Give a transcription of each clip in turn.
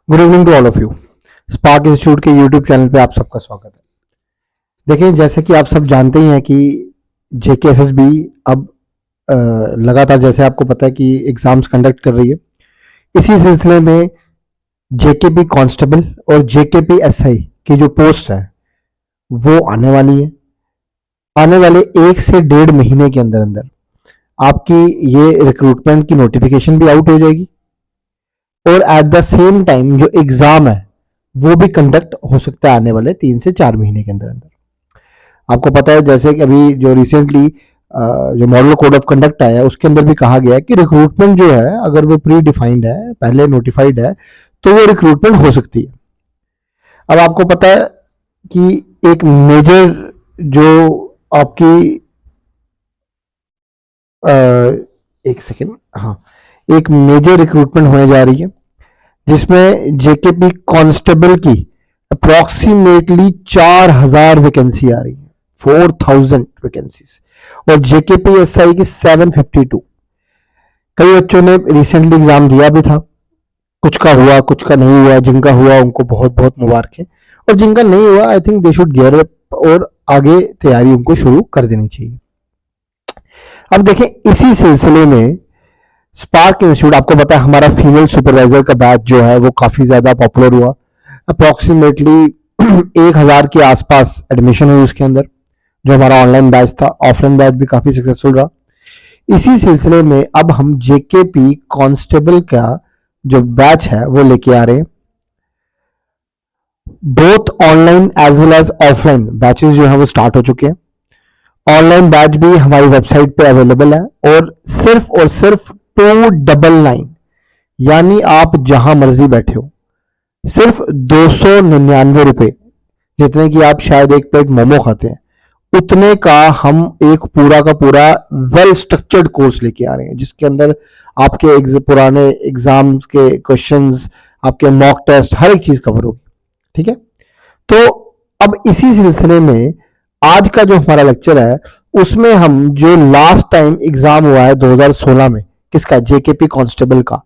Good evening to all of you. Spark institute के YouTube channel पे आप सबका स्वागत है। देखिए, जैसे कि आप सब जानते ही हैं कि जेकेएसएसबी अब लगातार, जैसे आपको पता है कि एग्जाम्स कंडक्ट कर रही है। इसी सिलसिले में जेकेपी कांस्टेबल और जेकेपी एसआई की जो पोस्ट है वो आने वाली है। आने वाले 1 से 1.5 महीने के अंदर अंदर आपकी ये रिक्रूटमेंट की नोटिफिकेशन भी आउट हो जाएगी और एट द सेम टाइम जो एग्जाम है वो भी कंडक्ट हो सकता है आने वाले 3 से 4 महीने के अंदर अंदर। आपको पता है जैसे कि अभी जो रिसेंटली जो मॉडल कोड ऑफ कंडक्ट आया है उसके अंदर भी कहा गया है कि रिक्रूटमेंट जो है अगर वो प्री डिफाइंड है, पहले नोटिफाइड है, तो वो रिक्रूटमेंट हो सकती है। अब आपको पता है कि एक मेजर जो आपकी एक सेकेंड, हाँ, एक मेजर रिक्रूटमेंट होने जा रही है जिसमें जेकेपी कांस्टेबल की अप्रोक्सीमेटली 4000 वैकेंसी आ रही है, 4000 वैकेंसीज, और जेकेपी एसआई की 752। कई बच्चों ने रिसेंटली एग्जाम दिया भी था, कुछ का हुआ कुछ का नहीं हुआ। जिनका हुआ उनको बहुत बहुत मुबारक है, और जिनका नहीं हुआ I think they should gear up और आगे तैयारी उनको शुरू कर देनी चाहिए। अब देखें, इसी सिलसिले में स्पार्क इंस्टीट्यूट, आपको पता है हमारा फीमेल सुपरवाइजर का बैच जो है वो काफी ज्यादा पॉपुलर हुआ। अप्रोक्सीमेटली 1000 के आसपास एडमिशन हुई उसके अंदर। जो हमारा ऑनलाइन बैच था, ऑफलाइन बैच भी काफी सक्सेसफुल रहा। इसी सिलसिले में अब हम जेकेपी कांस्टेबल का जो बैच है वो लेके आ रहे हैं। Both online as well as offline batches जो है वो स्टार्ट हो चुके हैं। ऑनलाइन बैच भी हमारी वेबसाइट पे अवेलेबल है, और सिर्फ 299, यानी आप जहां मर्जी बैठे हो, सिर्फ 299 रुपए, जितने की आप शायद एक प्लेट मोमो खाते हैं, उतने का हम एक पूरा का पूरा वेल स्ट्रक्चर्ड कोर्स लेके आ रहे हैं, जिसके अंदर आपके पुराने एग्जाम के क्वेश्चंस, आपके मॉक टेस्ट, हर एक चीज कवर होगी। ठीक है, तो अब इसी सिलसिले में आज का जो हमारा लेक्चर है उसमें हम जो लास्ट टाइम एग्जाम हुआ है 2016 में, किसका, जेकेपी कांस्टेबल का,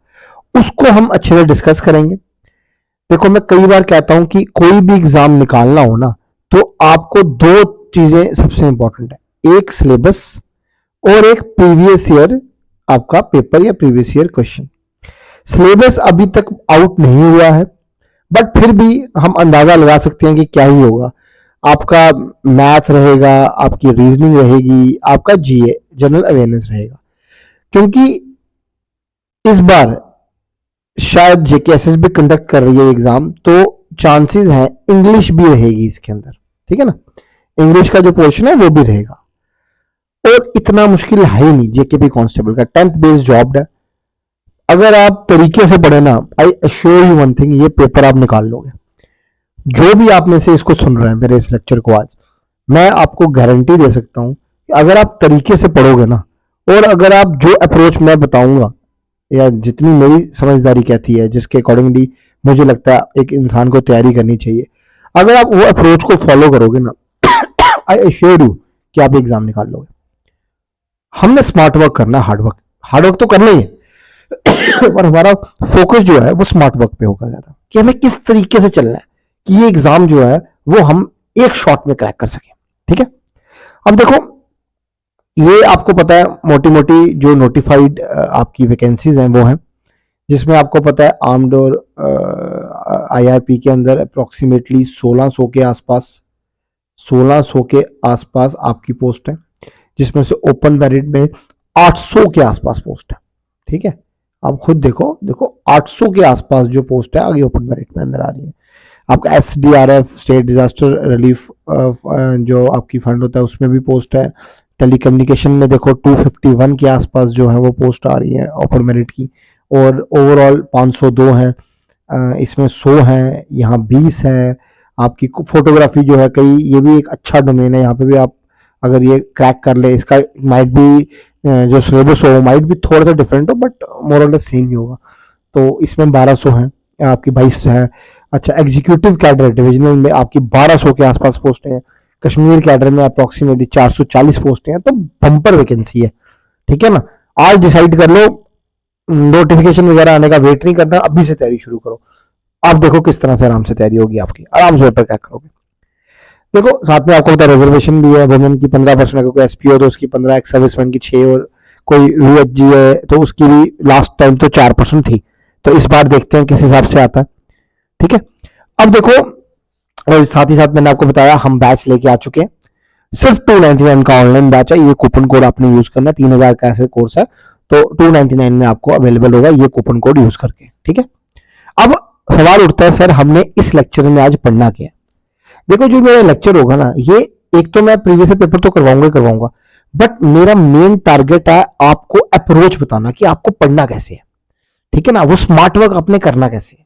उसको हम अच्छे से डिस्कस करेंगे। देखो, मैं कई बार कहता हूं कि कोई भी एग्जाम निकालना हो ना, तो आपको 2 चीजें सबसे इंपॉर्टेंट है, एक सिलेबस और एक प्रीवियस ईयर आपका पेपर या प्रीवियस ईयर क्वेश्चन। सिलेबस अभी तक आउट नहीं हुआ है, बट फिर भी हम अंदाजा लगा सकते हैं कि क्या ही होगा। आपका मैथ रहेगा, आपकी रीजनिंग रहेगी, आपका जीए जनरल अवेयरनेस रहेगा, क्योंकि इस बार शायद जेकेएसएस भी कंडक्ट कर रही है एग्जाम, तो चांसेस हैं इंग्लिश भी रहेगी इसके अंदर। ठीक है ना, इंग्लिश का जो पोर्शन है वो भी रहेगा, और इतना मुश्किल है ही नहीं। जेकेपी कांस्टेबल का 10th बेस्ड जॉब है। अगर आप तरीके से पढ़े ना, I assure you one thing, ये पेपर आप निकाल लोगे। जो भी आप में से इसको सुन रहे हैं मेरे इस लेक्चर को आज, मैं आपको गारंटी दे सकता हूं कि अगर आप तरीके से पढ़ोगे ना, और अगर आप जो अप्रोच मैं बताऊंगा या जितनी मेरी समझदारी कहती है, जिसके अकॉर्डिंगली मुझे लगता है एक इंसान को तैयारी करनी चाहिए, अगर आप वो अप्रोच को फॉलो करोगे ना, आई एश्योर यू कि आप एग्जाम निकाल लोगे। हमने स्मार्ट वर्क करना है, हार्ड वर्क तो करना ही है, पर हमारा फोकस जो है वो स्मार्ट वर्क पे होगा ज्यादा, कि हमें किस तरीके से चलना है कि ये एग्जाम जो है वो हम एक शॉट में क्रैक कर सकें। ठीक है, अब देखो, ये आपको पता है मोटी मोटी जो नोटिफाइड आपकी वैकेंसीज हैं वो हैं, जिसमें आपको पता है आर्म्ड और आईआरपी के अंदर अप्रोक्सीमेटली 1600 के आसपास आपकी पोस्ट है, जिसमें से ओपन मेरिट में 800 के आसपास पोस्ट है। ठीक है, आप खुद देखो 800 के आसपास जो पोस्ट है आगे ओपन मेरिट में अंदर आ रही है। आपका एसडीआरएफ, स्टेट डिजास्टर रिलीफ जो आपकी फंड होता है, उसमें भी पोस्ट है। टेलीकम्युनिकेशन में देखो 251 के आसपास जो है वो पोस्ट आ रही है ओपन मेरिट की, और ओवरऑल 502 है, इसमें 100 है, यहाँ 20 है। आपकी फोटोग्राफी जो है, कई, ये भी एक अच्छा डोमेन है, यहाँ पे भी आप अगर ये क्रैक कर ले, इसका माइट भी जो सिलेबस हो माइट भी थोड़ा सा डिफरेंट हो, बट मोर और लेस सेम ही होगा। तो इसमें 1200 है, आपकी 22 है। अच्छा, एग्जीक्यूटिव कैडर डिविजनल में आपकी 1200 के आसपास पोस्ट है। कश्मीर कैडर में अप्रोक्सीमेटली 440 पोस्ट हैं, तो बम्पर वैकेंसी है। ठीक है ना, आज डिसाइड कर लो, नोटिफिकेशन वगैरह आने का वेट नहीं करना, अभी से तैयारी शुरू करो। आप देखो किस तरह से आराम से तैयारी होगी आपकी, आराम से पेपर क्रैक करोगे। देखो साथ में आपको पता रिजर्वेशन भी है, वुमेन की 15%, अगर कोई एसपी हो तो उसकी 15, एक सर्विसमैन की 6, और कोई वीएचजी है तो उसकी भी लास्ट टाइम तो 4% थी। तो इस बार देखते हैं किस हिसाब से आता है। ठीक है, अब देखो, और साथ ही साथ मैंने आपको बताया हम बैच लेके आ चुके हैं। सिर्फ 299 का ऑनलाइन बैच है, ये कूपन कोड आपने यूज करना है। 3000 का ऐसे कोर्स है, तो 299 में आपको अवेलेबल होगा ये कूपन कोड यूज करके। ठीक है, अब सवाल उठता है सर हमने इस लेक्चर में आज पढ़ना क्या है। देखो जो मेरा लेक्चर होगा ना, ये एक तो मैं प्रीवियस पेपर तो करवाऊंगा, बट मेरा मेन टारगेट है आपको अप्रोच बताना कि आपको पढ़ना कैसे है। ठीक है ना, वो स्मार्ट वर्क आपने करना कैसे है।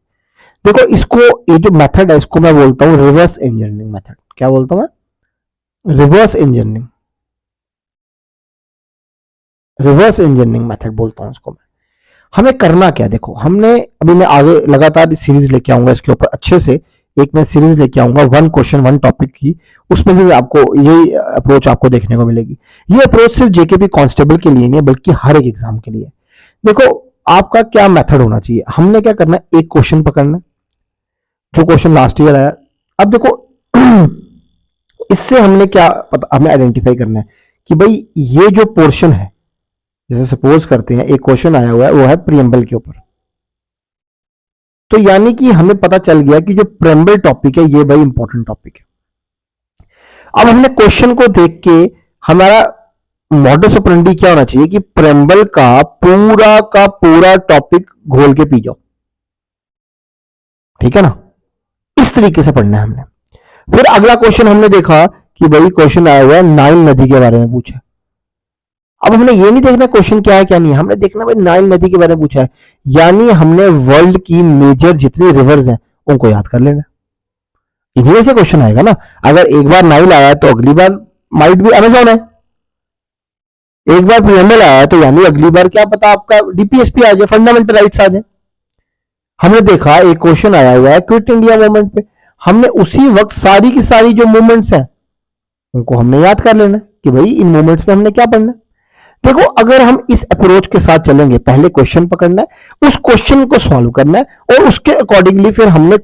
देखो इसको, ये जो मेथड है इसको मैं बोलता हूं रिवर्स इंजीनियरिंग मेथड। क्या बोलता हूं मैं? रिवर्स इंजीनियरिंग मेथड बोलता हूं उसको मैं। हमें करना क्या, देखो हमने अभी, मैं आगे लगातार सीरीज लेके आऊंगा इसके ऊपर अच्छे से। एक मैं सीरीज लेके आऊंगा 1 क्वेश्चन 1 टॉपिक की, उसमें भी आपको यही अप्रोच आपको देखने को मिलेगी। ये अप्रोच सिर्फ जेकेपी कांस्टेबल के लिए नहीं है, बल्कि हर एक एग्जाम के लिए। देखो आपका क्या मेथड होना चाहिए, हमने क्या करना है, एक क्वेश्चन पकड़ना है जो क्वेश्चन लास्ट ईयर आया। अब देखो इससे हमने क्या पता, हमें आइडेंटिफाई करना है कि भाई ये जो पोर्शन है, जैसे सपोज करते हैं एक क्वेश्चन आया हुआ है वो है प्रियम्बल के ऊपर, तो यानी कि हमें पता चल गया कि जो प्रेम्बल टॉपिक है ये भाई इंपॉर्टेंट टॉपिक है। अब हमने क्वेश्चन को देख के हमारा मॉडस ऑपरेंडी क्या होना चाहिए कि प्रेम्बल का पूरा टॉपिक घोल के पी जाओ। ठीक है ना, इस तरीके से पढ़ना है हमने। फिर अगला क्वेश्चन हमने देखा कि भाई क्वेश्चन आया हुआ है नाइल नदी के बारे में पूछा। अब हमने ये नहीं देखना क्वेश्चन क्या है क्या नहीं है, हमने देखना भाई नाइल नदी के बारे में पूछा है, यानी हमने वर्ल्ड की मेजर जितनी रिवर्स हैं उनको याद कर लेना। इन्हीं में से क्वेश्चन आएगा ना। अगर एक बार नाइल आया तो अगली बार माइट भी अमेजोन है, एक बार प्रियम्बल आया तो यानी अगली बार क्या पता आपका डीपीएसपी आ जाए, फंडामेंटल राइट्स आ जाए। हमने देखा एक क्वेश्चन आया हुआ है क्विट इंडिया मूवमेंट पे, हमने उसी वक्त सारी की सारी जो मूवमेंट्स हैं उनको हमने याद कर लेना कि भाई इन मूवमेंट्स में हमने क्या पढ़ना है। देखो अगर हम इस अप्रोच के साथ चलेंगे, पहले क्वेश्चन पकड़ना है, उस क्वेश्चन को सॉल्व करना है और उसके अकॉर्डिंगली फिर हमने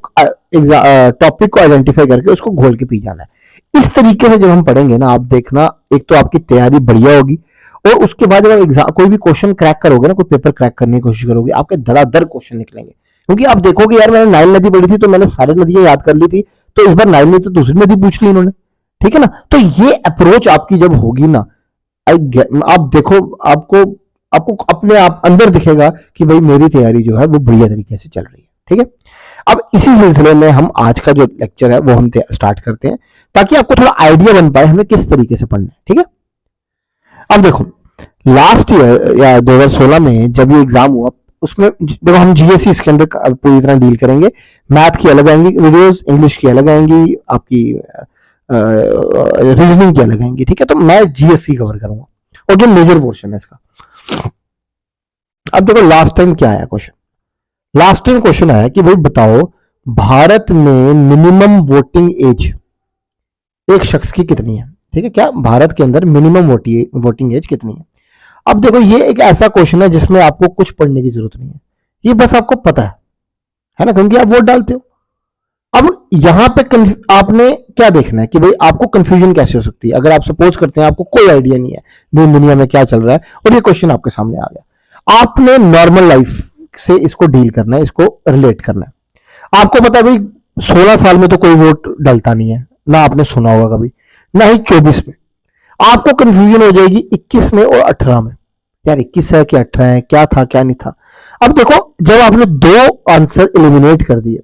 टॉपिक को आइडेंटिफाई करके उसको घोल के पी जाना है। इस तरीके से जब हम पढ़ेंगे ना, आप देखना एक तो आपकी तैयारी बढ़िया होगी, और उसके बाद जब आप एग्जाम कोई भी क्वेश्चन क्रैक करोगे ना, कोई पेपर क्रैक करने की कोशिश करोगे, आपके धड़ाधड़ क्वेश्चन निकलेंगे। क्योंकि आप देखोगे यार मैंने नाइल नदी पढ़ी थी तो मैंने सारी नदियां याद कर ली थी, तो इस बार नाइल नदी तो दूसरी नदी पूछ ली इन्होंने। ठीक है ना, तो ये अप्रोच आपकी जब होगी ना, आप देखो आपको आपको अपने आप अंदर दिखेगा कि भाई मेरी तैयारी जो है वो बढ़िया तरीके से चल रही है। ठीक है, अब इसी सिलसिले में हम आज का जो लेक्चर है वो हम स्टार्ट करते हैं, ताकि आपको थोड़ा आइडिया बन पाए हमें किस तरीके से पढ़ना है। ठीक है, अब देखो लास्ट ईयर या 2016 में जब ये एग्जाम हुआ, उसमें देखो हम जीएससी इसके अंदर पूरी तरह डील करेंगे। मैथ की अलग आएंगी वीडियोस, इंग्लिश की अलग आएंगी, आपकी रीजनिंग की अलग आएंगी। ठीक है, तो मैं जीएससी कवर करूंगा और जो मेजर पोर्शन है इसका। अब देखो लास्ट टाइम क्या आया क्वेश्चन, लास्ट टाइम क्वेश्चन आया कि भाई बताओ भारत में मिनिमम वोटिंग एज एक शख्स की कितनी है। ठीक है, क्या भारत के अंदर मिनिमम वोटिंग एज कितनी है। अब देखो ये एक ऐसा क्वेश्चन है जिसमें आपको कुछ पढ़ने की जरूरत नहीं है, ये बस आपको पता है ना, क्योंकि आप वोट डालते हो। अब यहां पे आपने क्या देखना है कि भाई आपको कंफ्यूजन कैसे हो सकती है। अगर आप सपोज करते हैं आपको कोई आइडिया नहीं है दुनिया में क्या चल रहा है और ये क्वेश्चन आपके सामने आ गया, आपने नॉर्मल लाइफ से इसको डील करना है, इसको रिलेट करना है। आपको पता है भाई 16 साल में तो कोई वोट डलता नहीं है, ना आपने सुना होगा कभी, ना ही 24 में। आपको कंफ्यूजन हो जाएगी 21 में और 18 में, यार 21 है कि 18 है, क्या था क्या नहीं था। अब देखो जब आपने दो आंसर एलिमिनेट कर दिए,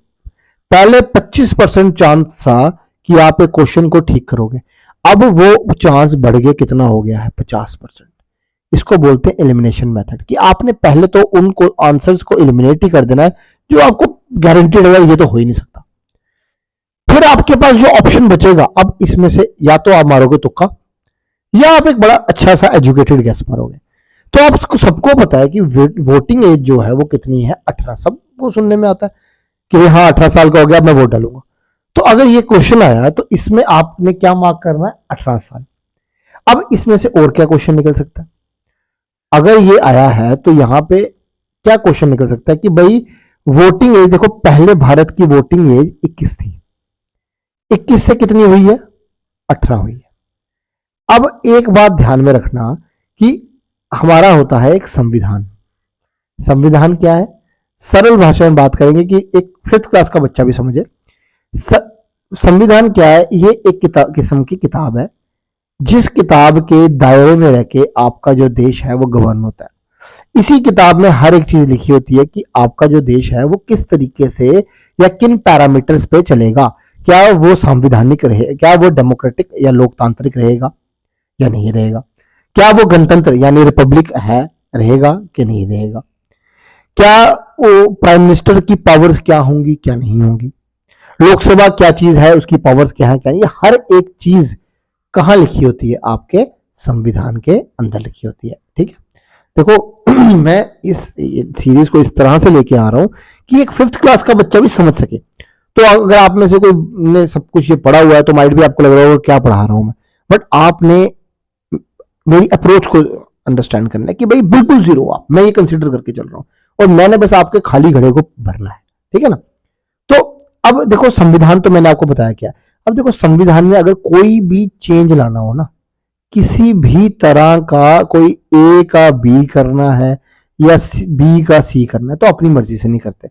पहले 25% चांस था कि आप एक क्वेश्चन को ठीक करोगे, अब वो चांस बढ़ गया, कितना हो गया है 50%। इसको बोलते हैं एलिमिनेशन मेथड, कि आपने पहले तो उनको आंसर्स को एलिमिनेट ही कर देना है जो आपको गारंटीड है ये तो हो ही नहीं सकता। फिर आपके पास जो ऑप्शन बचेगा, अब इसमें से या तो आप मारोगे तुक्का या आप एक बड़ा अच्छा सा एजुकेटेड गैस मारोगे। तो आप सबको पता है कि वोटिंग एज जो है वो कितनी है, 18। सबको सुनने में आता है कि हाँ 18 साल का हो गया अब मैं वोट डालूंगा। तो अगर ये क्वेश्चन आया तो इसमें आपने क्या मार्क करना है, 18 साल। अब इसमें से और क्या क्वेश्चन निकल सकता है, अगर ये आया है तो यहां पे क्या क्वेश्चन निकल सकता है कि भाई वोटिंग एज देखो, पहले भारत की वोटिंग एज 21 थी, 21 से कितनी हुई है, 18 हुई है। अब एक बात ध्यान में रखना कि हमारा होता है एक संविधान। संविधान क्या है, सरल भाषा में बात करेंगे कि एक 5th क्लास का बच्चा भी समझे। संविधान क्या है, ये एक किस्म की किताब है, जिस किताब के दायरे में रह के आपका जो देश है वो गवर्न होता है। इसी किताब में हर एक चीज लिखी होती है कि आपका जो देश है वो किस तरीके से या किन पैरामीटर्स पे चलेगा। क्या वो संवैधानिक रहे, क्या वो डेमोक्रेटिक या लोकतांत्रिक रहेगा या नहीं रहेगा, क्या वो गणतंत्र यानी रिपब्लिक है, रहेगा कि नहीं रहेगा, क्या वो प्राइम मिनिस्टर की पावर्स क्या होंगी क्या नहीं होंगी, लोकसभा क्या चीज है, उसकी पावर्स क्या है क्या नहीं, ये हर एक चीज कहाँ लिखी होती है, आपके संविधान के अंदर लिखी होती है। ठीक है, देखो मैं इस सीरीज को इस तरह से लेके आ रहा हूं कि एक 5th क्लास का बच्चा भी समझ सके। तो अगर आप में से कोई ने सब कुछ ये पढ़ा हुआ है तो माइट भी आपको लग रहा होगा क्या पढ़ा रहा हूं मैं, बट आपने मेरी अप्रोच को अंडरस्टैंड करना है कि भाई बिल्कुल जीरो आप, मैं ये कंसिडर करके चल रहा हूं और मैंने बस आपके खाली घड़े को भरना है। ठीक है ना, तो अब देखो संविधान तो मैंने आपको बताया क्या। अब देखो संविधान में अगर कोई भी चेंज लाना हो ना, किसी भी तरह का, कोई ए का बी करना है या बी का सी करना है तो अपनी मर्जी से नहीं करते,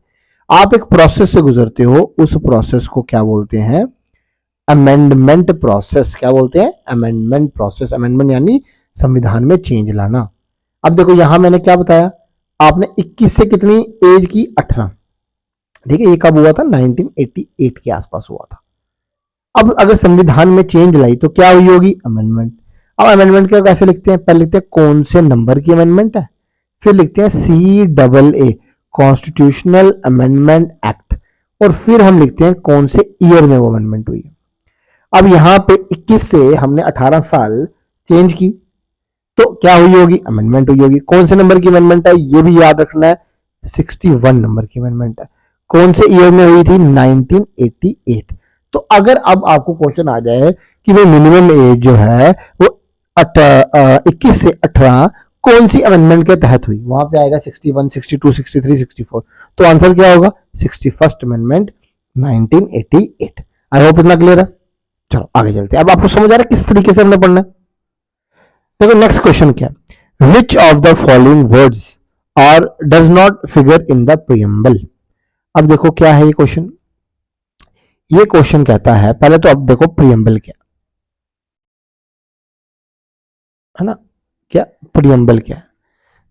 आप एक प्रोसेस से गुजरते हो, उस प्रोसेस को क्या बोलते हैं, अमेंडमेंट प्रोसेस। क्या बोलते हैं, अमेंडमेंट प्रोसेस। अमेंडमेंट यानी संविधान में चेंज लाना। अब देखो यहां मैंने क्या बताया, आपने 21 से कितनी एज की, 18। ठीक है, ये कब हुआ था, 1988 के आसपास हुआ था। अब अगर संविधान में चेंज लाई तो क्या हुई होगी, अमेंडमेंट। अब अमेंडमेंट क्या कैसे लिखते हैं, पहले लिखते हैं कौन से नंबर की अमेंडमेंट है, फिर लिखते हैं CAA कॉन्स्टिट्यूशनल अमेंडमेंट एक्ट, और फिर हम लिखते हैं कौन से ईयर में वो अमेंडमेंट हुई है। अब यहां पे 21 से हमने 18 साल चेंज की तो क्या हुई होगी, अमेंडमेंट हुई होगी। कौन से नंबर की अमेंडमेंट है ये भी याद रखना है, 61 नंबर की अमेंडमेंट है। कौन से ईयर में हुई थी, 1988। तो अगर अब आपको क्वेश्चन आ जाए कि भाई मिनिमम एज जो है वो 21 से 18 कौन सी अमेंडमेंट के तहत हुई, वहां पे आएगा 61, 62, 63, 64। तो आंसर क्या होगा, 61st अमेंडमेंट 1988। आई होप इतना क्लियर है। चलो आगे चलते हैं, अब आपको समझ आ रहा है किस तरीके से हमने पढ़ना है। देखो नेक्स्ट क्वेश्चन क्या है, which of the following words are does not figure in the preamble. अब देखो क्या है ये क्वेश्चन, ये क्वेश्चन कहता है, पहले तो अब देखो प्रियम्बल क्या है ना, क्या प्रियम्बल क्या है।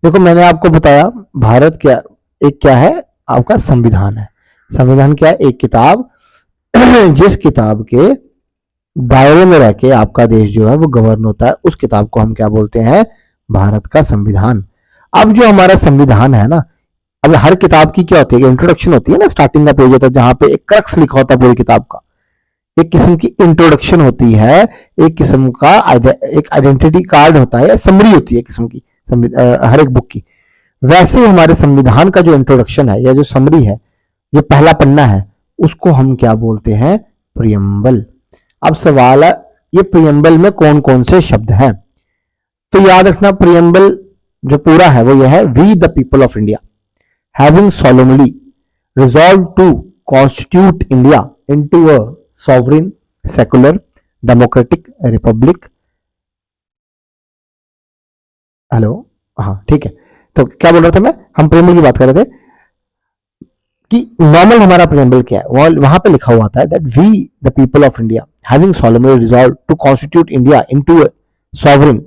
देखो मैंने आपको बताया भारत क्या, एक क्या है आपका संविधान है। संविधान क्या है, एक किताब जिस किताब के दायरे में रह के आपका देश जो है वो गवर्न होता है, उस किताब को हम क्या बोलते हैं, भारत का संविधान। अब जो हमारा संविधान है ना, अब हर किताब की क्या होती है, इंट्रोडक्शन होती है ना, स्टार्टिंग का पेज होता है जहां पे एक क्रक्स लिखा होता है पूरी किताब का, एक किस्म की इंट्रोडक्शन होती है, एक किस्म का एक आइडेंटिटी कार्ड होता है या समरी होती है किस्म की हर एक बुक की। वैसे हमारे संविधान का जो इंट्रोडक्शन है या जो समरी है, जो पहला पन्ना है, उसको हम क्या बोलते हैं, प्रियम्बल। अब सवाल है ये प्रियम्बल में कौन कौन से शब्द हैं, तो याद रखना प्रियम्बल जो पूरा है वो यह है, we the people of India having solemnly resolved to constitute India into a sovereign, secular, democratic republic। Hello, हाँ ठीक है, तो क्या बोल रहा था मैं, हम प्रेमबल की बात कर रहे थे कि नॉर्मल हमारा प्रेमबल क्या है, वहां पे लिखा हुआ था that we the people of India having solemnly resolved to constitute India into a sovereign,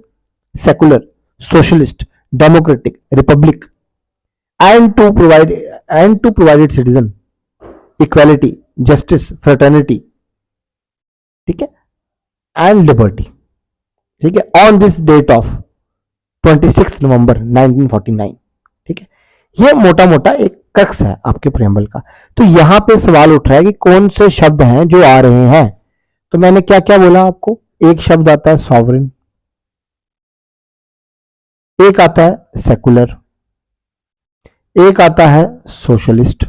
secular, socialist, democratic republic and to provide its citizen equality, justice, fraternity, ठीक है, एंड लिबर्टी। ठीक है, ऑन दिस डेट ऑफ 26 नवंबर 1949। ठीक है, ये मोटा मोटा एक क्रक्स है आपके प्रेम्बल का। तो यहां पे सवाल उठ रहा है कि कौन से शब्द हैं जो आ रहे हैं। तो मैंने क्या क्या बोला आपको, एक शब्द आता है सॉवरेन, एक आता है सेकुलर, एक आता है सोशलिस्ट,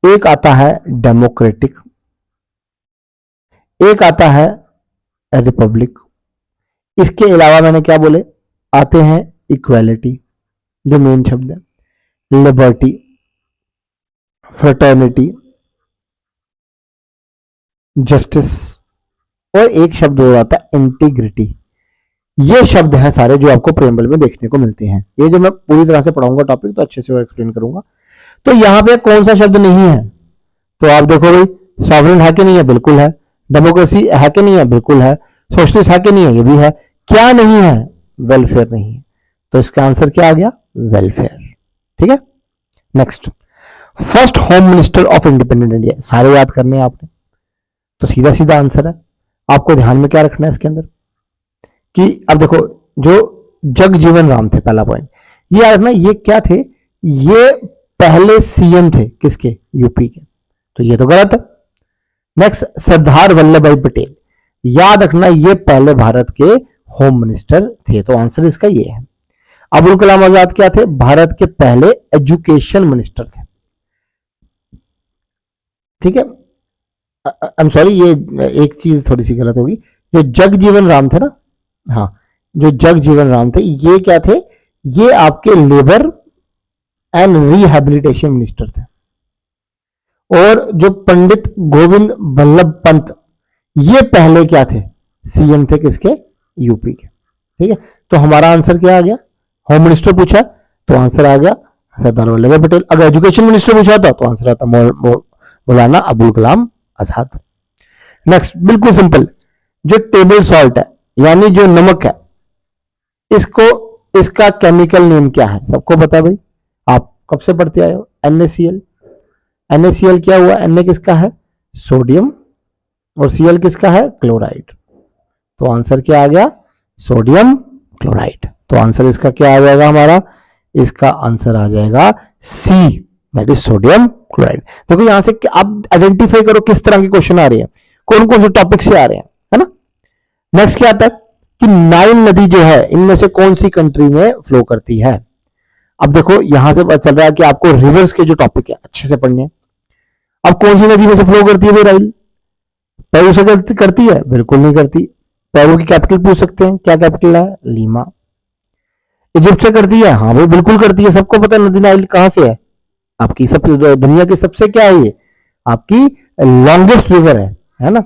एक आता है डेमोक्रेटिक, एक आता है रिपब्लिक। इसके अलावा मैंने क्या बोले, आते हैं इक्वालिटी जो मेन शब्द है, लिबर्टी, फ्रेटर्निटी, जस्टिस, और एक शब्द हो जाता है इंटीग्रिटी। ये शब्द हैं सारे जो आपको प्रेम्बल में देखने को मिलते हैं। ये जो मैं पूरी तरह से पढ़ाऊंगा टॉपिक तो अच्छे से और एक्सप्लेन करूंगा। तो यहां पे कौन सा शब्द नहीं है? तो आप देखो भाई, सॉवरेन है कि नहीं है? बिल्कुल है। डेमोक्रेसी है कि नहीं है? बिल्कुल है। सोशलिस्ट है कि नहीं है? ये भी है। क्या नहीं है? वेलफेयर नहीं है। तो इसका आंसर क्या आ गया? वेलफेयर। ठीक है। Next, first home minister of independent India, सारे याद करने हैं आपने। तो सीधा सीधा आंसर है। आपको ध्यान में क्या रखना है इसके अंदर कि अब देखो, जो जगजीवन राम थे, पहला पॉइंट ये याद रखना, ये क्या थे? ये पहले सीएम थे किसके? यूपी के। तो ये तो गलत है। नेक्स्ट, सरदार वल्लभ भाई पटेल, याद रखना ये पहले भारत के होम मिनिस्टर थे। तो आंसर इसका ये है। अबुल कलाम आजाद क्या थे? भारत के पहले एजुकेशन मिनिस्टर थे। ठीक है। आई एम सॉरी, ये एक चीज थोड़ी सी गलत होगी। जो जगजीवन राम थे ना, हाँ, जो जगजीवन राम थे ये क्या थे? ये आपके लेबर एंड रिहैबिलिटेशन मिनिस्टर थे। और जो पंडित गोविंद बल्लभ पंत, ये पहले क्या थे? सीएम थे किसके? यूपी के। ठीक है। तो हमारा आंसर क्या आ गया? होम मिनिस्टर पूछा तो आंसर आ गया सरदार वल्लभ भाई पटेल। अगर एजुकेशन मिनिस्टर पूछा था तो आंसर आता मौलाना अबुल कलाम आजाद। नेक्स्ट, बिल्कुल सिंपल, जो टेबल सॉल्ट है यानी जो नमक है, इसको, इसका केमिकल नेम क्या है? सबको पता है भाई, आप कब से पढ़ते आए हो? NaCl। NaCl क्या हुआ? Na किसका है? सोडियम, और Cl किसका है? क्लोराइड। तो आंसर क्या आ गया? Sodium chloride. तो आंसर इसका क्या आ जाएगा हमारा? इसका आंसर आ जाएगा सी, दैट इज सोडियम क्लोराइड। देखो यहां से आप आइडेंटिफाई करो किस तरह के क्वेश्चन आ रहे हैं, कौन कौन से टॉपिक से आ रहे हैं, है ना। नेक्स्ट क्या आता है कि नाइल नदी जो है इनमें से कौन सी कंट्री में फ्लो करती है? अब देखो यहां से पता चल रहा है कि आपको रिवर्स के जो टॉपिक है अच्छे से पढ़ने हैं। अब कौन सी नदी में से फ्लो करती है भाई नाइल? पेरू से करती है? बिल्कुल नहीं करती। पेरू की कैपिटल पूछ सकते हैं, क्या कैपिटल है? लीमा। इजिप्ट से करती है? हाँ भाई बिल्कुल करती है, सबको पता है नदी नाइल कहां से है आपकी, सब दुनिया की सबसे क्या है, ये आपकी लॉन्गेस्ट रिवर है ना।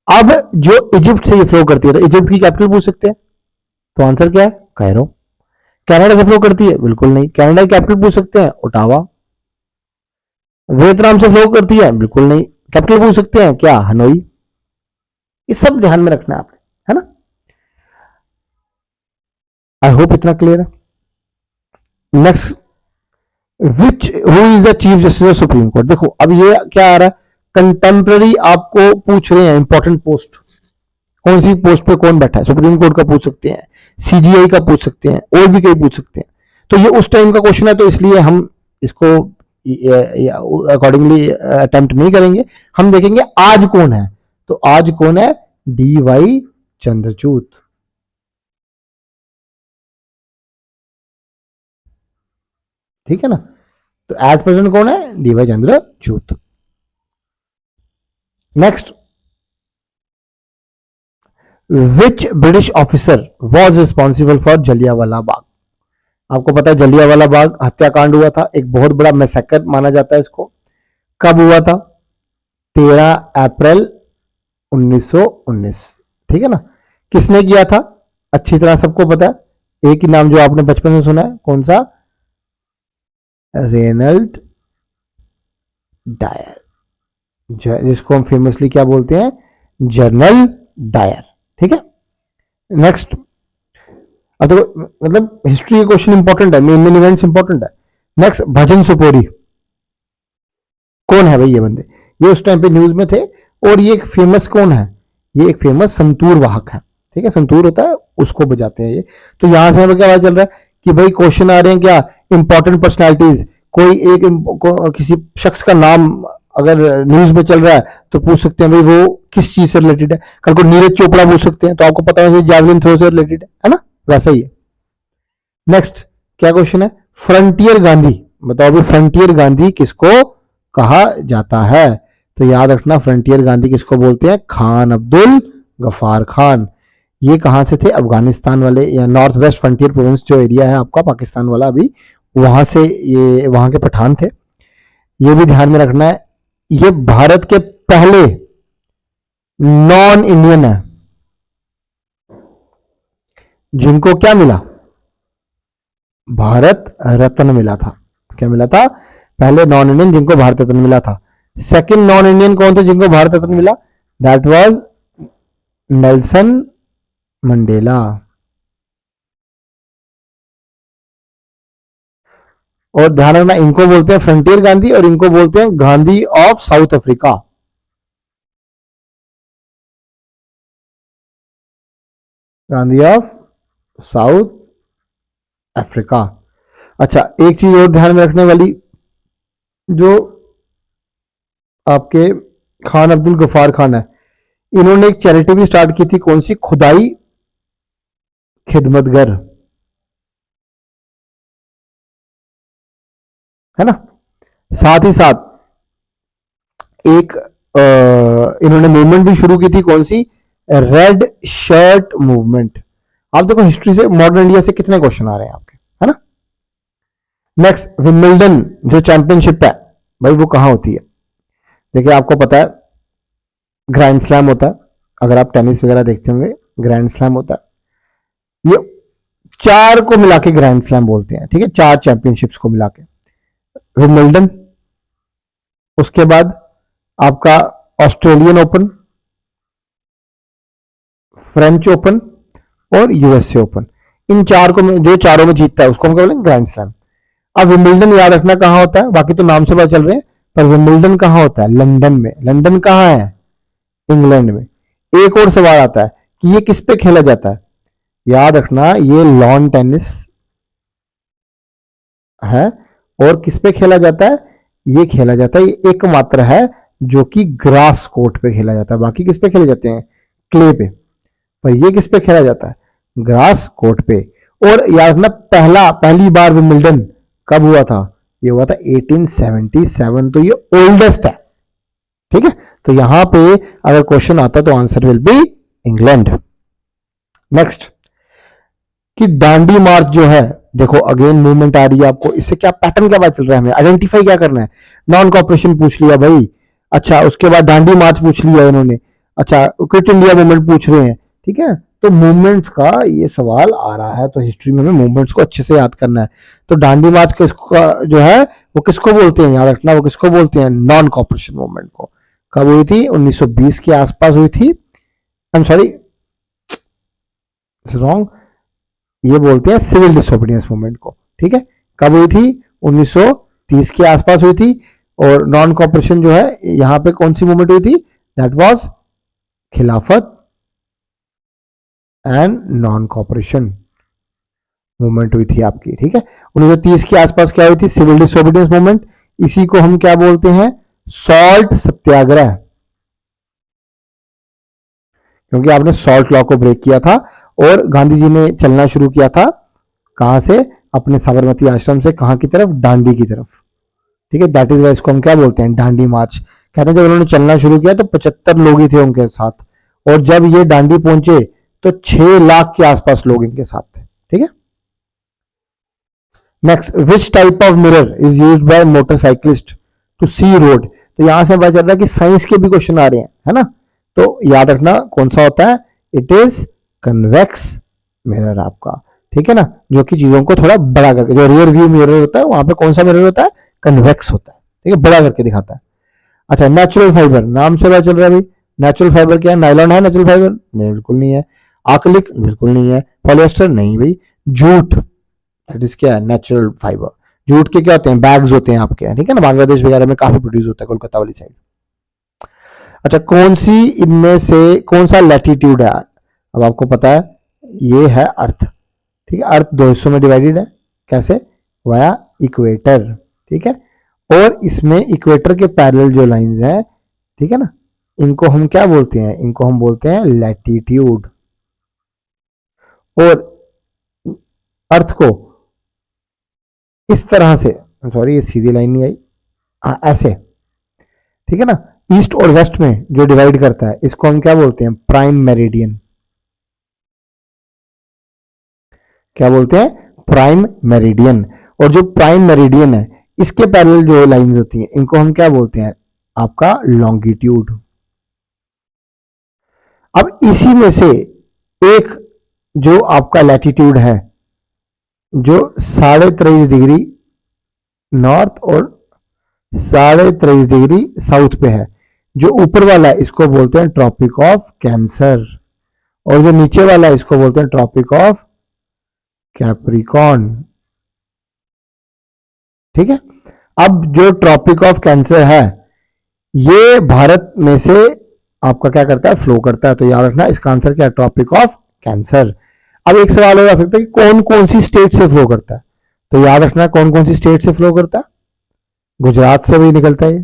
अब जो इजिप्ट से ये फ्लो करती है तो इजिप्ट की कैपिटल पूछ सकते हैं, तो आंसर क्या है? कायरो। कनाडा से फ्लो करती है? बिल्कुल नहीं। कनाडा की कैपिटल पूछ सकते हैं? ओटावा। वियतनाम से फ्लो करती है? बिल्कुल नहीं। कैपिटल पूछ सकते हैं क्या? हनोई। ये सब ध्यान में रखना है आपने, है ना। आई होप इतना क्लियर है। Next, which who is the chief justice of supreme court. देखो अब ये क्या आ रहा है, कंटेम्प्रेरी आपको पूछ रहे हैं इंपॉर्टेंट पोस्ट, कौन सी पोस्ट पे कौन बैठा है। सुप्रीम कोर्ट का पूछ सकते हैं, सीजीआई का पूछ सकते हैं, और भी कई पूछ सकते हैं। तो ये उस टाइम का क्वेश्चन है, तो इसलिए हम इसको अकॉर्डिंगली अटेम्प्ट नहीं करेंगे। हम देखेंगे आज कौन है। तो आज कौन है? DY चंद्रचूड। ठीक है ना। तो एट प्रेजेंट कौन है? DY Chandrachud. Next, which British officer was responsible for Jallianwala Bagh. आपको पता है जलियांवाला बाग हत्याकांड हुआ था, एक बहुत बड़ा मैसेकर माना जाता है इसको। कब हुआ था? 13 अप्रैल 1919। ठीक है ना। किसने किया था? अच्छी तरह सबको पता है, एक ही नाम जो आपने बचपन में सुना है, कौन सा? रेनल्ड डायर, जिसको हम फेमसली क्या बोलते हैं? General Dyer. ठीक है। नेक्स्ट, अब तो मतलब हिस्ट्री के क्वेश्चन इंपॉर्टेंट है, मेन इवेंट्स इंपॉर्टेंट है। नेक्स्ट, भजन सुपोरी कौन है भाई? ये बंदे ये उस टाइम पे न्यूज में थे, और ये एक फेमस कौन है? ये एक फेमस संतूर वाहक है। ठीक है, संतूर होता है उसको बजाते हैं ये। तो यहां से हमें क्या पता चल रहा है कि भाई क्वेश्चन आ रहे हैं क्या? इंपॉर्टेंट पर्सनैलिटीज, कोई एक किसी शख्स का नाम अगर न्यूज में चल रहा है तो पूछ सकते हैं भाई वो किस चीज से रिलेटेड है। कल को नीरज चोपड़ा पूछ सकते हैं, तो आपको पता है जैवलिन थ्रो से रिलेटेड है ना, वैसा ही है। नेक्स्ट क्या क्वेश्चन है? फ्रंटियर गांधी, बताओ भाई फ्रंटियर गांधी किसको कहा जाता है? तो याद रखना, फ्रंटियर गांधी किसको बोलते हैं? खान अब्दुल गफार खान। ये कहां से थे? अफगानिस्तान वाले या नॉर्थ वेस्ट फ्रंटियर प्रोविंस जो एरिया है आपका पाकिस्तान वाला, अभी वहां से, ये वहां के पठान थे। ये भी ध्यान में रखना है, ये भारत के पहले नॉन इंडियन है जिनको क्या मिला, भारत रत्न मिला था। क्या मिला था? पहले नॉन इंडियन जिनको भारत रत्न मिला था। सेकंड नॉन इंडियन कौन थे जिनको भारत रत्न मिला? That was Nelson Mandela. और ध्यान रखना, इनको बोलते हैं फ्रंटियर गांधी और इनको बोलते हैं Gandhi of south Africa. Gandhi of south Africa. अच्छा, एक चीज और ध्यान में रखने वाली, जो आपके खान अब्दुल गफार खान है, इन्होंने एक चैरिटी भी स्टार्ट की थी, कौन सी? खुदाई खिदमतगर, है ना। साथ ही साथ एक इन्होंने मूवमेंट भी शुरू की थी, कौन सी? Red shirt movement. आप देखो हिस्ट्री से, मॉडर्न इंडिया से कितने क्वेश्चन आ रहे हैं आपके, है ना। नेक्स्ट, विंबलडन जो चैंपियनशिप है भाई, वो कहां होती है? देखिए, आपको पता है ग्रैंड स्लैम होता है, अगर आप टेनिस वगैरह देखते होंगे ग्रैंड स्लैम होता है। ये चार को मिला के ग्रैंड स्लैम बोलते हैं, ठीक है, चार चैंपियनशिप्स को मिला के। विंबलडन, उसके बाद आपका ऑस्ट्रेलियन ओपन, फ्रेंच ओपन और यूएसए ओपन। इन चार को जो चारों में जीतता है उसको हम क्या बोलेंगे? Grand slam. अब विंबलडन याद रखना कहां होता है, बाकी तो नाम से पता चल रहे हैं, पर विंबलडन कहां होता है? लंदन में। लंदन कहां है? इंग्लैंड में। एक और सवाल आता है कि ये किस पे खेला जाता है? याद रखना, ये लॉन टेनिस है और किस पे खेला जाता है? ये खेला जाता है, ये एकमात्र है जो कि ग्रास कोर्ट पे खेला जाता है, बाकी किस पे खेले जाते हैं? क्ले पे। पर ये किस पे खेला जाता है? ग्रास कोर्ट पे। और याद रखना, पहली बार विंबलडन कब हुआ था? ये हुआ था 1877, तो ये ओल्डेस्ट है, ठीक है। तो यहां पे अगर क्वेश्चन आता तो answer will be England. Next, कि दांडी मार्च जो है, देखो अगेन मूवमेंट आ रही है आपको, इससे क्या पैटर्न क्या पता चल रहा है? हमें आइडेंटिफाई क्या करना है? नॉन कॉपरेशन पूछ लिया भाई, अच्छा उसके बाद दांडी मार्च पूछ लिया इन्होंने, अच्छा क्विट इंडिया मूवमेंट पूछ रहे हैं, ठीक है। तो मूवमेंट्स का ये सवाल आ रहा है, तो हिस्ट्री में हमें मूवमेंट्स को अच्छे से याद करना है। तो दांडी मार्च किसको जो है वो किसको बोलते हैं? याद रखना, वो किसको बोलते हैं? नॉन कॉपरेशन मूवमेंट को। कब हुई थी? 1920 के आसपास हुई थी। आई एम सॉरी, रॉन्ग, ये बोलते हैं सिविल डिसोबीडियंस मूवमेंट को, ठीक है। कब हुई थी? 1930 के आसपास हुई थी। और नॉन कॉपरेशन जो है, यहां पे कौन सी मूवमेंट हुई थी? दैट वाज खिलाफत एंड नॉन कॉपरेशन मूवमेंट हुई थी आपकी, ठीक है। 1930 के आसपास क्या हुई थी? Civil disobedience movement. इसी को हम क्या बोलते हैं? सॉल्ट सत्याग्रह, क्योंकि आपने सॉल्ट लॉ को ब्रेक किया था और गांधी जी ने चलना शुरू किया था, कहां से? अपने साबरमती आश्रम से कहां की तरफ? दांडी की तरफ, ठीक है। दैट इज वाई इसको हम क्या बोलते हैं? दांडी मार्च। कहते हैं जब उन्होंने चलना शुरू किया तो 75 लोग ही थे उनके साथ, और जब ये दांडी पहुंचे तो 6 लाख के आसपास लोग इनके साथ थे, ठीक है। Next, which type of mirror is use by motorcyclist to see road? तो यहां से पता चल रहा है कि साइंस के भी क्वेश्चन आ रहे हैं, है ना। तो याद रखना कौन सा होता है? इट इज कन्वेक्स मिरर आपका, ठीक है ना, जो कि चीजों को थोड़ा बड़ा करके, जो रियर व्यू मिरर होता है वहां पे कौन सा मिरर होता है? कन्वेक्स होता है, ठीक है, बड़ा करके दिखाता है। अच्छा, नेचुरल फाइबर, नाम से पता चल रहा है भाई, नेचुरल फाइबर क्या है? नायलॉन है नेचुरल फाइबर? नहीं, बिल्कुल नहीं है। आर्कलिक? बिल्कुल नहीं है। पॉलिएस्टर? नहीं भाई। जूट, दैट इज क्या है? Natural fibre. जूट के क्या होते हैं? बैग्स होते हैं आपके, ठीक है ना, बांग्लादेश वगैरह में काफी प्रोड्यूस होता है, कोलकाता वाली साइड। अच्छा, कौन सी इनमें से कौन सा लैटिट्यूड है? अब आपको पता है ये है अर्थ, ठीक है। अर्थ दो हिस्सों में डिवाइडेड है, कैसे? वाया इक्वेटर, ठीक है। और इसमें इक्वेटर के पैरेलल जो लाइंस हैं, ठीक है ना, इनको हम क्या बोलते हैं? इनको हम बोलते हैं लैटिट्यूड। और अर्थ को इस तरह से, सॉरी ये सीधी लाइन नहीं आई, हाँ ऐसे, ठीक है ना, ईस्ट और वेस्ट में जो डिवाइड करता है, इसको हम क्या बोलते हैं? Prime meridian. क्या बोलते हैं? Prime meridian. और जो प्राइम मेरिडियन है, इसके पैरेलल जो लाइंस होती हैं इनको हम क्या बोलते हैं, आपका लॉन्गिट्यूड। अब इसी में से एक जो आपका लैटिट्यूड है, जो 23.5 डिग्री नॉर्थ और 23.5 डिग्री साउथ पे है, जो ऊपर वाला है इसको बोलते हैं ट्रॉपिक ऑफ कैंसर, और जो नीचे वाला है इसको बोलते हैं ट्रॉपिक ऑफ कैप्रिकॉन। ठीक है। अब जो ट्रॉपिक ऑफ कैंसर है ये भारत में से आपका क्या करता है, फ्लो करता है। तो याद रखना इसका आंसर क्या है, ट्रॉपिक ऑफ कैंसर। अब एक सवाल हो सकता है कि कौन कौन सी स्टेट से फ्लो करता है, तो याद रखना कौन कौन सी स्टेट से फ्लो करता है, गुजरात से भी निकलता है ये।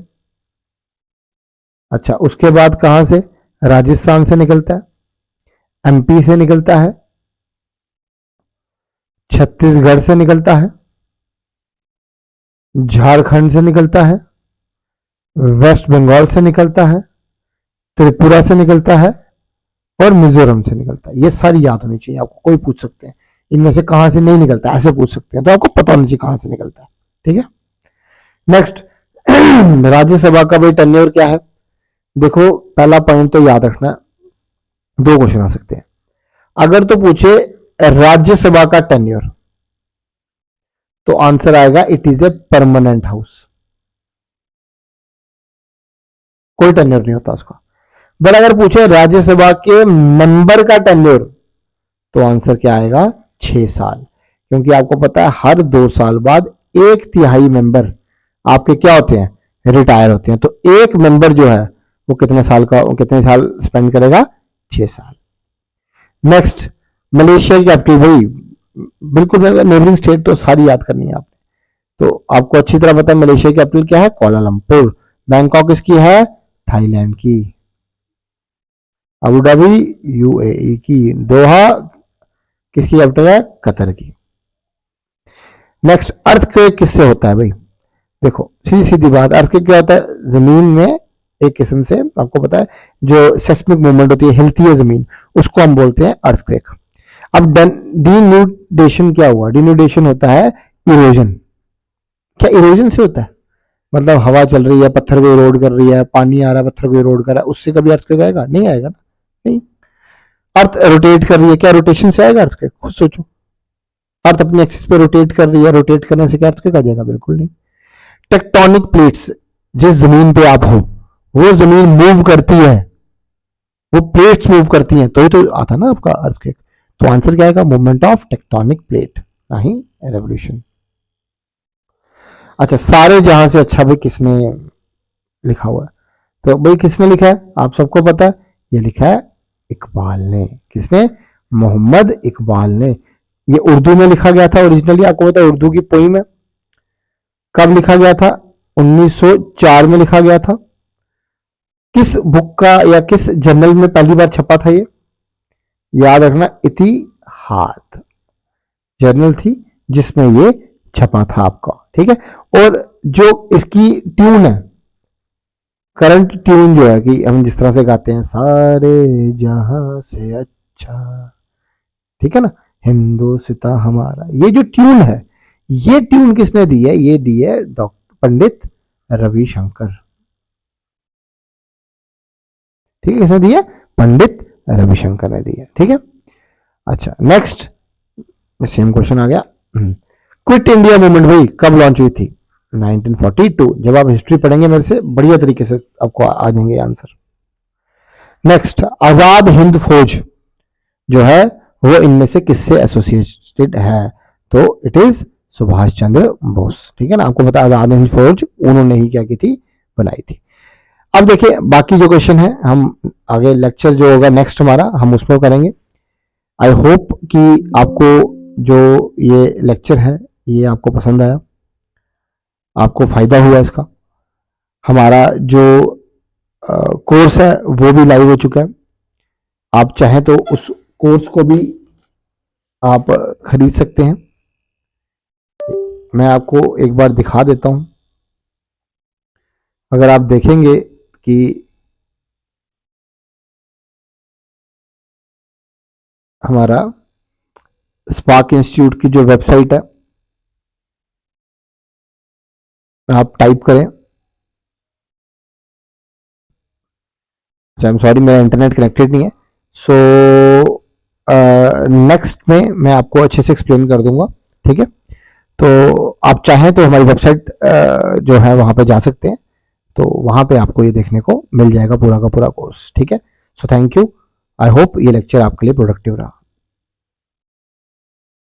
अच्छा, उसके बाद कहां से, राजस्थान से निकलता है, एमपी से निकलता है, छत्तीसगढ़ से निकलता है, झारखंड से निकलता है, वेस्ट बंगाल से निकलता है, त्रिपुरा से निकलता है और मिजोरम से निकलता है। ये सारी याद होनी चाहिए आपको, कोई पूछ सकते हैं इनमें से कहां से नहीं निकलता, ऐसे पूछ सकते हैं, तो आपको पता होना चाहिए कहां से निकलता है। ठीक है। नेक्स्ट राज्यसभा का भाई टेन्योर क्या है, देखो पहला पॉइंट तो याद रखना, दो क्वेश्चन आ सकते हैं। अगर तो पूछे राज्यसभा का टेन्योर, तो आंसर आएगा it is a permanent house, कोई टेन्योर नहीं होता उसका। बट अगर पूछे राज्यसभा के मेंबर का टेन्योर, तो आंसर क्या आएगा, 6 साल, क्योंकि आपको पता है हर 2 साल बाद 1/3 मेंबर आपके क्या होते हैं, रिटायर होते हैं। तो एक मेंबर जो है वो कितने साल का, कितने साल स्पेंड करेगा, 6 साल। नेक्स्ट, मलेशिया की कैपिटल, भाई बिल्कुल नेबरिंग स्टेट तो सारी याद करनी है आपने, तो आपको अच्छी तरह पता है मलेशिया की कैपिटल क्या है, कोलालंपुर। बैंकॉक इसकी है, थाईलैंड की। अबू धाबी यूएई की। दोहा किसकी कैपिटल है, कतर की। नेक्स्ट, अर्थक्वेक किससे होता है भाई, देखो सीधी सीधी बात, अर्थक्वेक क्या होता है, जमीन में एक किस्म से आपको पता है जो सेस्मिक मूवमेंट होती है, हिलती है जमीन, उसको हम बोलते हैं अर्थक्वेक। अब डिन्यूडेशन क्या हुआ, डिन्यूडेशन होता है इरोजन। क्या इरोजन से होता है, मतलब हवा चल रही है, पत्थर को इरोड कर रही है, पानी आ रहा है, पत्थर को इरोड कर रहा है, उससे कभी अर्थक्वेक आएगा, नहीं आएगा ना, नहीं। अर्थ रोटेट कर रही है, क्या रोटेशन से आएगा अर्थक्वेक, खुद सोचो। अर्थ अपनी एक्सिस पे रोटेट कर रही है, रोटेट करने से क्या अर्थक्वेक आ जाएगा, बिल्कुल नहीं। टेक्टोनिक प्लेट्स, जिस जमीन पे आप हो वो जमीन मूव करती है, वो प्लेट्स मूव करती हैं, तो ही तो आता ना आपका अर्थक्वेक। तो आंसर क्या आएगा, मूवमेंट ऑफ टेक्टोनिक प्लेट, नहीं रेवोल्यूशन। अच्छा, सारे जहां से अच्छा भाई किसने लिखा हुआ है, तो भाई किसने लिखा है, आप सबको पता है, ये लिखा है इकबाल ने। किसने, मोहम्मद इकबाल ने। ये उर्दू में लिखा गया था ओरिजिनली, आपको पता है उर्दू की पोइम है। कब लिखा गया था, 1904 में लिखा गया था। किस बुक का या किस जर्नल में पहली बार छपा था ये, याद रखना, इतिहाद जर्नल थी जिसमें ये छपा था आपका। ठीक है। और जो इसकी ट्यून है, करंट ट्यून जो है कि हम जिस तरह से गाते हैं, सारे जहां से अच्छा, ठीक है ना, हिंदुस्तान हमारा, ये जो ट्यून है, ये ट्यून किसने दी है, ये दी है डॉक्टर पंडित रविशंकर। ठीक है, किसने दी है, पंडित रविशंकर ने दी है। ठीक है। अच्छा, नेक्स्ट सेम क्वेश्चन आ गया। क्विट इंडिया मूवमेंट भाई कब लॉन्च हुई थी, 1942। जब आप हिस्ट्री पढ़ेंगे मेरे से बढ़िया तरीके से आपको आ जाएंगे आंसर। नेक्स्ट, आजाद हिंद फौज जो है वो इनमें से किससे एसोसिएटेड है, तो इट इज सुभाष चंद्र बोस। ठीक है ना, आपको पता है आजाद हिंद फौज उन्होंने ही क्या की थी, बनाई थी। अब देखिए बाकी जो क्वेश्चन है हम आगे लेक्चर जो होगा नेक्स्ट हमारा हम उसमें करेंगे। आई होप कि आपको जो ये लेक्चर है ये आपको पसंद आया, आपको फायदा हुआ इसका। हमारा जो कोर्स है वो भी लाइव हो चुका है, आप चाहें तो उस कोर्स को भी आप खरीद सकते हैं। मैं आपको एक बार दिखा देता हूं, अगर आप देखेंगे कि हमारा स्पार्क इंस्टीट्यूट की जो वेबसाइट है आप टाइप करें, आई एम सॉरी मेरा इंटरनेट कनेक्टेड नहीं है, सो नेक्स्ट में मैं आपको अच्छे से एक्सप्लेन कर दूंगा, ठीक है। तो आप चाहें तो हमारी वेबसाइट जो है वहां पे जा सकते हैं, तो वहां पे आपको ये देखने को मिल जाएगा पूरा का पूरा कोर्स, ठीक है। So thank you, I hope ये लेक्चर आपके लिए प्रोडक्टिव रहा।